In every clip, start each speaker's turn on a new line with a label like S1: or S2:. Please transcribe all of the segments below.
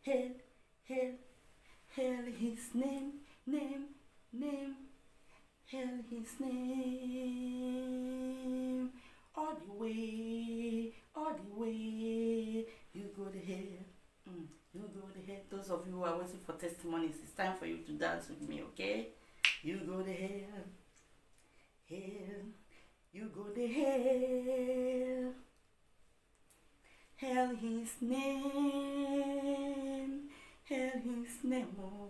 S1: hail, hail, hail his name, name, name, hail his name. All the way, you go to hell. You go to hell. Those of you who are waiting for testimonies, it's time for you to dance with me, okay? You go to hell, hell. You go to hell. Hail his name, hail his name, oh,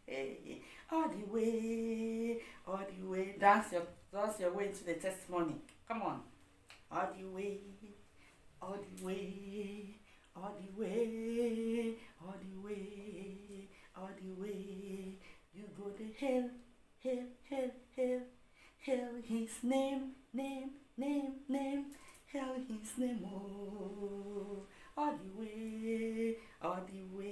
S1: hey, all the way, dance your way into the testimony. Come on, all the way, all the way, all the way, all the way, all the way. You go to hell, hell, hell, hell, hail his name, name, name, name. Hail his name, oh, all the way, all the way.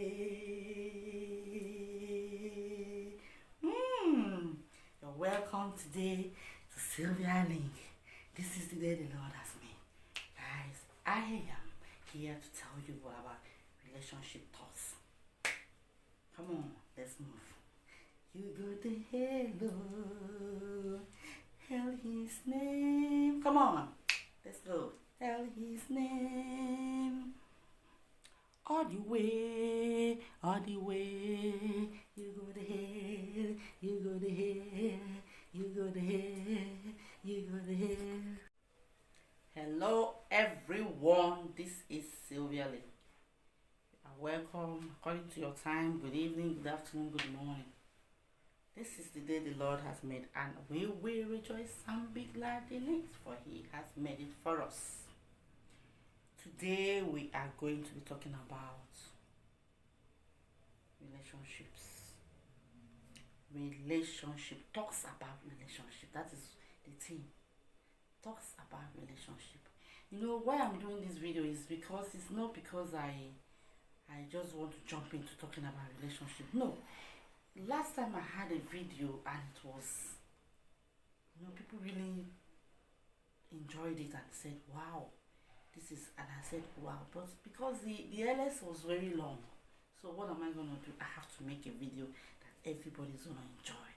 S1: You're welcome today to Sylvia Link. This is the day the Lord has made. Guys, I am here to tell you about relationship thoughts. Come on, let's move. You go to hello, hail his name. Come on. Let's go. Hail his name. All the way, you go to hell, you go to hell, you go to hell, you go to hell. Hello everyone, this is Sylvia Lee. Welcome according to your time. Good evening, good afternoon, good morning. This is the day the Lord has made, and we will rejoice and be glad in it, for he has made it for us. Today we are going to be talking about relationships. Talks about relationship. That is the theme. Talks about relationship. You know why I'm doing this video is because it's not because I just want to jump into talking about relationship. No. Last time I had a video and it was, people really enjoyed it and said, wow, this is, and I said, wow, but because the LS was very long, so what am I going to do? I have to make a video that everybody's going to enjoy.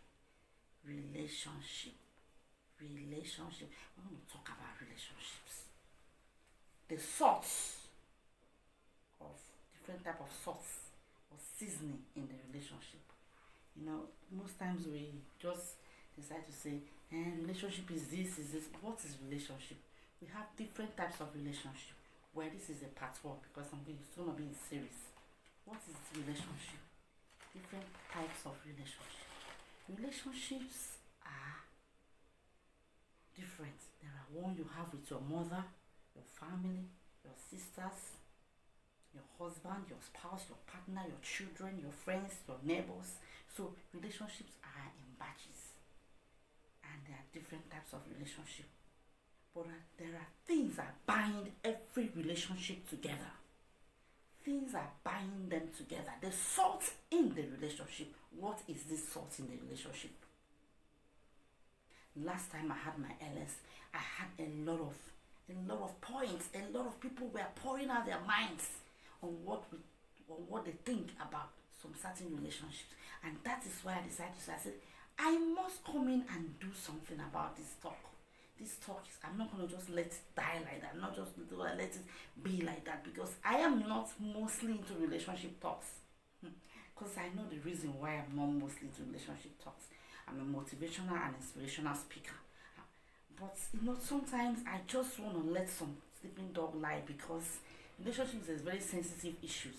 S1: Relationship. We're going to talk about relationships. The sorts of, different type of sauce or seasoning in the relationship. Most times we just decide to say, relationship is this. What is relationship? We have different types of relationship. Where this is a part 1 because it's going to be in series. What is relationship? Different types of relationship. Relationships are different. There are one you have with your mother, your family, your sisters, your husband, your spouse, your partner, your children, your friends, your neighbors. So relationships are in batches, and there are different types of relationship. But there are things that bind every relationship together. Things are binding them together. The salt in the relationship. What is this salt in the relationship? Last time I had my LS, I had a lot of points. A lot of people were pouring out their minds on what they think about some certain relationships, and that is why I decided to say, I said, I must come in and do something about this talk. This talk is, I'm not going to just let it die like that. I'm not just going to let it be like that, because I am not mostly into relationship talks. Because I know the reason why I'm not mostly into relationship talks. I'm a motivational and inspirational speaker. But sometimes I just want to let some sleeping dog lie, because relationships is very sensitive issues.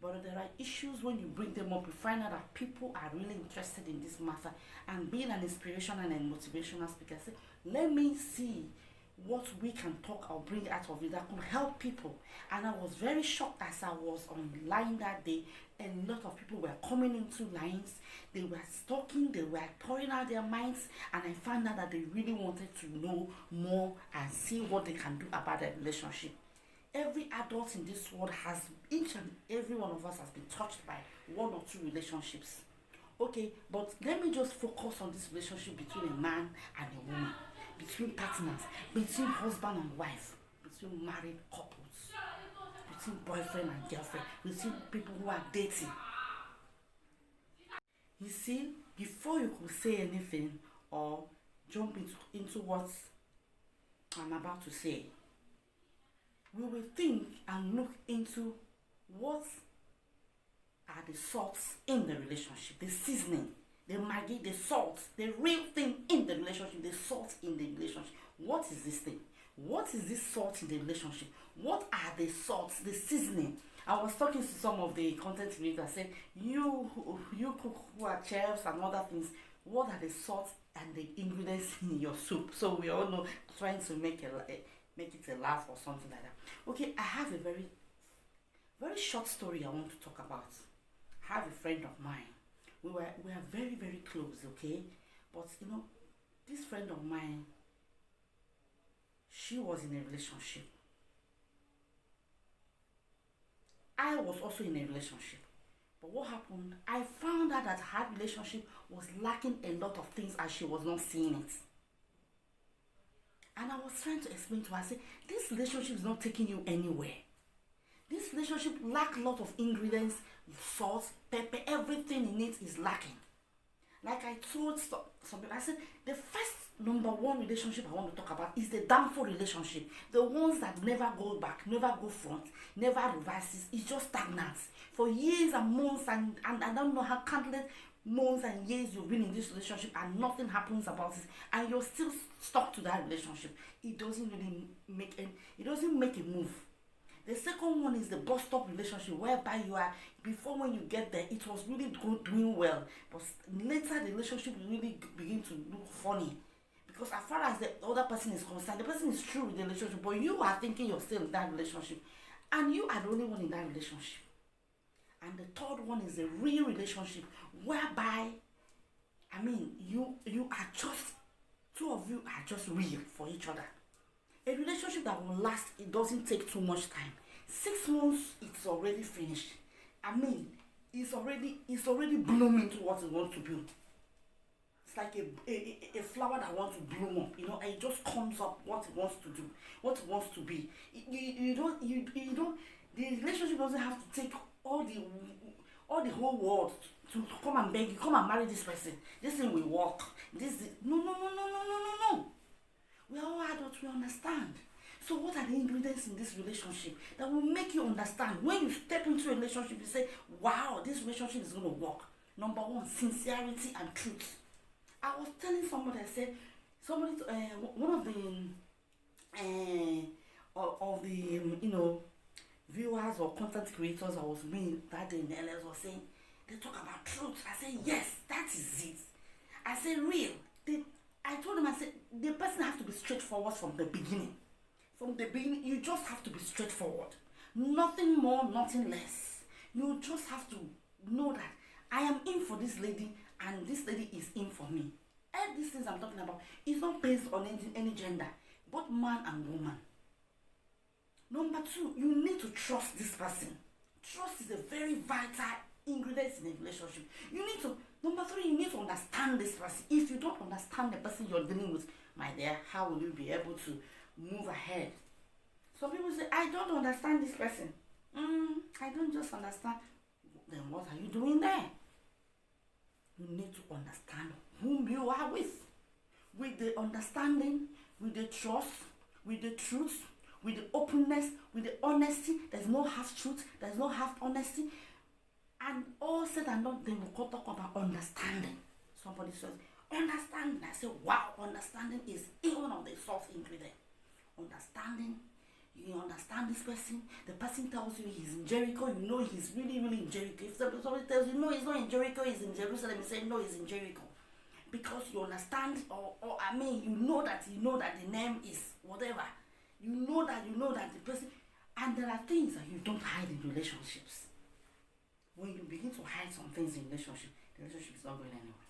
S1: But there are issues when you bring them up, you find out that people are really interested in this matter. And being an inspirational and a motivational speaker, I say, let me see what we can talk or bring out of it that could help people. And I was very shocked as I was online that day. A lot of people were coming into lines. They were talking, they were pouring out their minds, and I found out that they really wanted to know more and see what they can do about their relationship. Every adult in this world has, each and every one of us has been touched by one or two relationships. Okay, but let me just focus on this relationship between a man and a woman, between partners, between husband and wife, between married couples, between boyfriend and girlfriend, between people who are dating. You see, before you could say anything or jump into what I'm about to say, we will think and look into what are the salts in the relationship, the seasoning, the maggi, the salt, the real thing in the relationship, the salt in the relationship. What is this thing? What is this salt in the relationship? What are the salts, the seasoning? I was talking to some of the content creators that said, you cook who are chefs and other things, what are the salts and the ingredients in your soup? So we all know, trying to make it a laugh or something like that. Okay, I have a very, very short story I want to talk about. I have a friend of mine. We are very, very close, okay? But this friend of mine, she was in a relationship. I was also in a relationship. But what happened? I found out that her relationship was lacking a lot of things and she was not seeing it. And I was trying to explain to her, I said, this relationship is not taking you anywhere. This relationship lacks a lot of ingredients, salt, pepper, everything in it is lacking. Like I told some people, I said, the first number one relationship I want to talk about is the downfall relationship. The ones that never go back, never go front, never reverses. It's just stagnant. For years and months and I don't know how countless months and years you've been in this relationship and nothing happens about it and you're still stuck to that relationship. It doesn't really make a move. The second one is the bus stop relationship, whereby you are, before when you get there, it was really doing well, but later the relationship will really begin to look funny. Because as far as the other person is concerned, the person is true with the relationship, but you are thinking you're still in that relationship, and you are the only one in that relationship. And the third one is a real relationship, whereby, you are just, two of you are just real for each other. A relationship that will last, it doesn't take too much time. 6 months, it's already finished. It's already blooming to what it wants to be. It's like a flower that wants to bloom up, and it just comes up what it wants to do, what it wants to be. You don't, the relationship doesn't have to take all the whole world to come and beg you, come and marry this person. This thing will work. No. We are all adults, we understand. So what are the ingredients in this relationship that will make you understand? When you step into a relationship, you say, wow, this relationship is going to work. Number one, sincerity and truth. I was telling somebody, I said, one of the viewers or content creators I was meeting that day in LS was saying, they talk about truth. I said, yes, that is it. I said, real. I told him, I said, the person has to be straightforward from the beginning. From the beginning, you just have to be straightforward. Nothing more, nothing less. You just have to know that I am in for this lady and this lady is in for me. All these things I'm talking about is not based on any gender, both man and woman. Number two, you need to trust this person. Trust is a very vital ingredient in a relationship. Number three, you need to understand this person. If you don't understand the person you're dealing with, my dear, how will you be able to move ahead? Some people say, I don't understand this person. I don't just understand. Then what are you doing there? You need to understand whom you are with the understanding, with the trust, with the truth, with the openness, with the honesty. There's no half truth, there's no half honesty. And all said and done, then we'll talk about understanding. Somebody says, understanding. I say, wow, understanding is one of the source ingredients. Understanding, you understand this person. The person tells you he's in Jericho, you know he's really, really in Jericho. If somebody tells you, no, he's not in Jericho, he's in Jerusalem, you say, no, he's in Jericho. Because you understand, you know that the name is whatever. You know that the person, and there are things that you don't hide in relationships. When you begin to hide some things in relationship, the relationship is not going anywhere.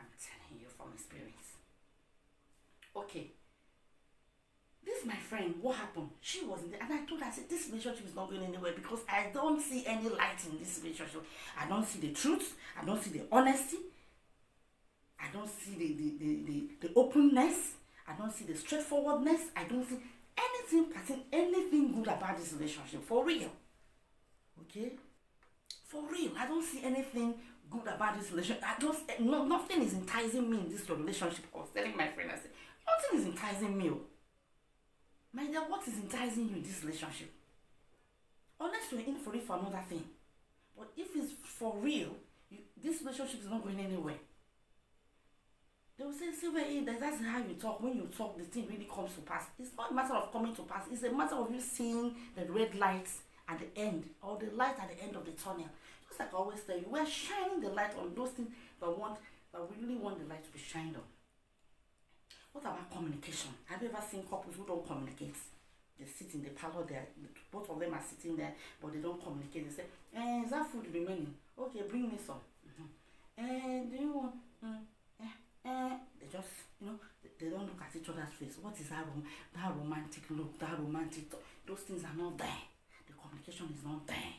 S1: I'm telling you from experience. Okay. This my friend, what happened? She was in there, and I told her, I said, this relationship is not going anywhere because I don't see any light in this relationship. I don't see the truth. I don't see the honesty. I don't see the openness. I don't see the straightforwardness. I don't see anything seen anything good about this relationship, for real. Okay? For real, I don't see anything good about this relationship. Nothing is enticing me in this relationship. I was telling my friend, I said, nothing is enticing me. My dear, what is enticing you in this relationship? Unless you're in for it for another thing. But if it's for real, this relationship is not going anywhere. They will say, Sylvia, that's how you talk. When you talk, the thing really comes to pass. It's not a matter of coming to pass. It's a matter of you seeing the red lights at the end, or the light at the end of the tunnel. Just like I always tell you, we're shining the light on those things that we really want the light to be shined on. What about communication? Have you ever seen couples who don't communicate? They sit in the parlor there, both of them are sitting there, but they don't communicate. They say, is that food remaining? Okay, bring me some. Do you want? They just, they don't look at each other's face. What is that romantic look, that romantic talk? Those things are not there. The communication is not there.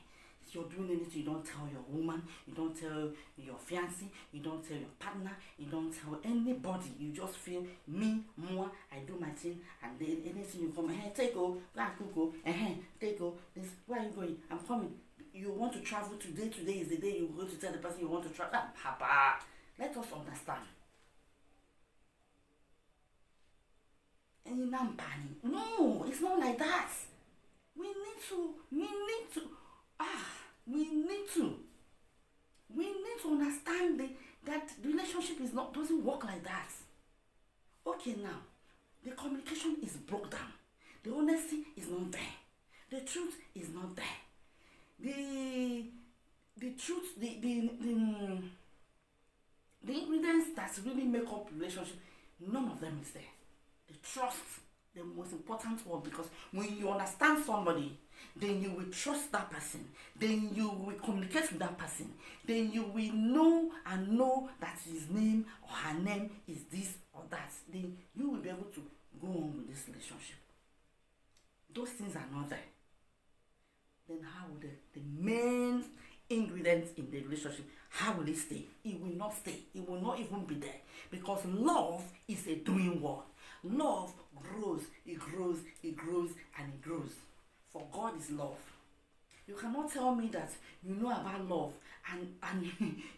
S1: If you're doing anything, you don't tell your woman, you don't tell your fiancé, you don't tell your partner, you don't tell anybody. You just feel me, more, I do my thing, and then anything you come, take go and cook, take go. This, where are you going? I'm coming. You want to travel today is the day you go to tell the person you want to travel. Papa, let us understand. No, it's not like that. We need to understand that the relationship doesn't work like that. Okay, now the communication is broke down. The honesty is not there. The truth is not there. The ingredients that really make up relationship, none of them is there. The trust, the most important one, because when you understand somebody, then you will trust that person, then you will communicate with that person, then you will know that his name or her name is this or that, then you will be able to go on with this relationship. Those things are not there. Then how will the main ingredients in the relationship, how will it stay? It will not stay. It will not even be there, because love is a doing word. Love grows, it grows, it grows, and it grows. For God is love. You cannot tell me that you know about love and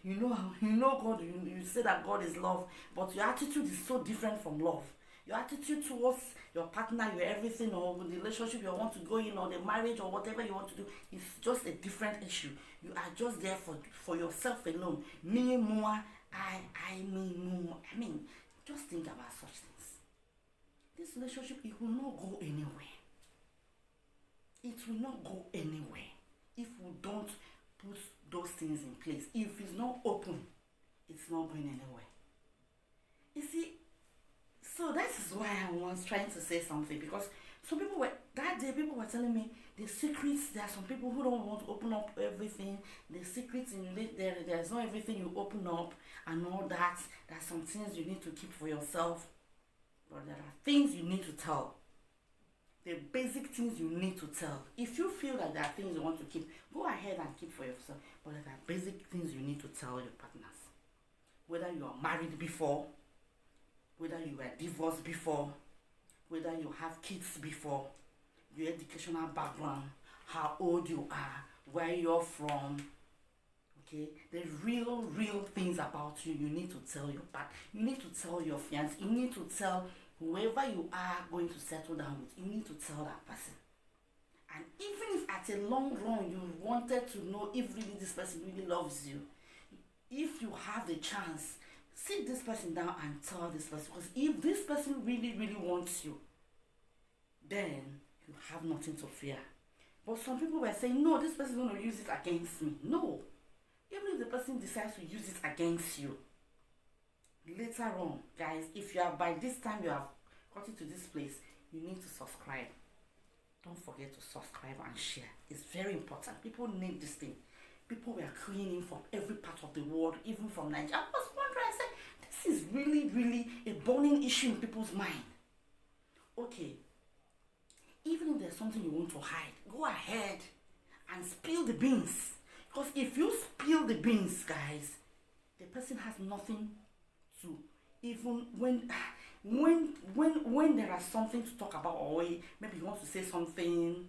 S1: you know God, you say that God is love, but your attitude is so different from love. Your attitude towards your partner, your everything, or the relationship you want to go in, or the marriage, or whatever you want to do, is just a different issue. You are just there for yourself alone. Me, moi, I, me, more. I mean, just think about such things. This relationship, it will not go anywhere. It will not go anywhere if we don't put those things in place. If it's not open, it's not going anywhere. You see, so that is why I was trying to say something, because some people were telling me the secrets. There are some people who don't want to open up everything. The secrets in there's not everything you open up and all that. There are some things you need to keep for yourself. But there are things you need to tell. The basic things you need to tell. If you feel that there are things you want to keep, go ahead and keep for yourself. But there are basic things you need to tell your partners. Whether you are married before, whether you were divorced before, whether you have kids before, your educational background, how old you are, where you're from. Okay, the real things about you need to tell your partner. You need to tell your fiancé. You need to tell whoever you are going to settle down with. You need to tell that person. And even if at a long run you wanted to know if really this person really loves you, if you have the chance, sit this person down and tell this person. Because if this person really wants you, then you have nothing to fear. But some people were saying, no, this person is going to use it against me. No. Even if the person decides to use it against you, later on, guys, if you are by this time you have gotten to this place, you need to subscribe. Don't forget to subscribe and share. It's very important. People need this thing. People were queuing in from every part of the world, even from Nigeria. I was wondering, I said, this is really a burning issue in people's mind. Okay, even if there's something you want to hide, go ahead and spill the beans. Because if you spill the beans, guys, the person has nothing to, even when when there is something to talk about, or maybe you want to say something.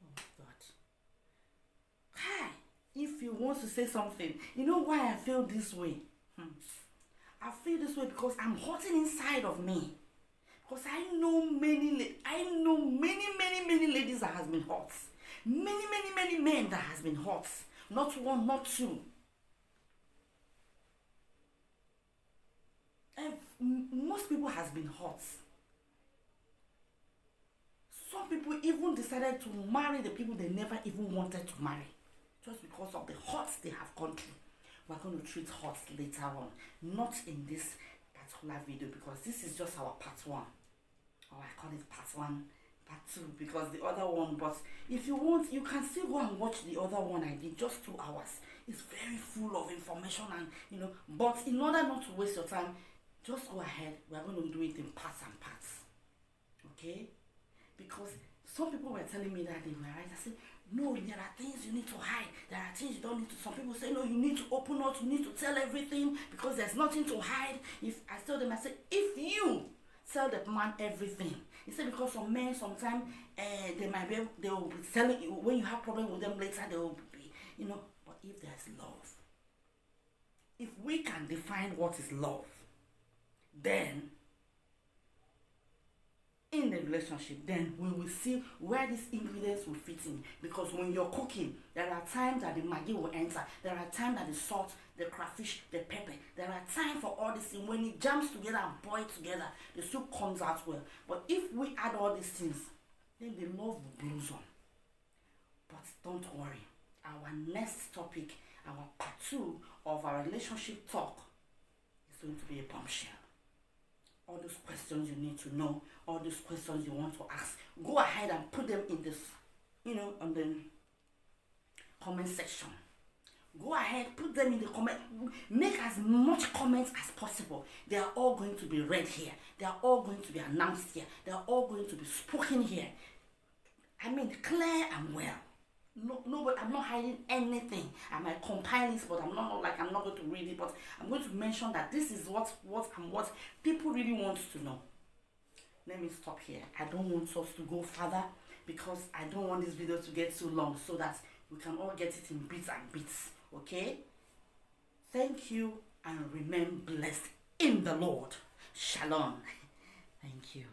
S1: Oh God. Hi. If you want to say something, you know why I feel this way? I feel this way because I'm hurting inside of me. Because I know many ladies that has been hurt. Many men that has been hurt. Not one, not two. And most people has been hurt. Some people even decided to marry the people they never even wanted to marry. Just because of the hurts they have gone through. We're going to treat hurts later on. Not in this particular video, because this is just our part 1. Or I call it part 1, part 2, because the other one, but if you want, you can still go and watch the other one I did, just 2 hours. It's very full of information, and but in order not to waste your time, just go ahead. We're going to do it in parts and parts. Okay? Because some people were telling me that they were right. I said, no, there are things you need to hide. There are things you don't need to. Some people say, no, you need to open up. You need to tell everything because there's nothing to hide. If I tell them, I said, if you tell the man everything, he said, because some men sometimes they will be telling you when you have problem with them later. They will be, But if there's love, if we can define what is love, then in the relationship, then we will see where these ingredients will fit in. Because when you're cooking, there are times that the maggi will enter, there are times that the salt, the crayfish, the pepper, there are times for all these things. When it jams together and boils together, the soup comes out well. But if we add all these things, then the love will blossom. But don't worry, our next topic, our part 2 of our relationship talk, is going to be a bombshell. All those questions you need to know, all those questions you want to ask, go ahead and put them in this, on the comment section. Go ahead, put them in the comment. Make as much comments as possible. They are all going to be read here. They are all going to be announced here. They are all going to be spoken here. I mean, clear and well. No, but I'm not hiding anything. I might compile this, but I'm not going to read it. But I'm going to mention that this is what people really want to know. Let me stop here. I don't want us to go further because I don't want this video to get too long, so that we can all get it in bits and bits. Okay? Thank you, and remain blessed in the Lord. Shalom. Thank you.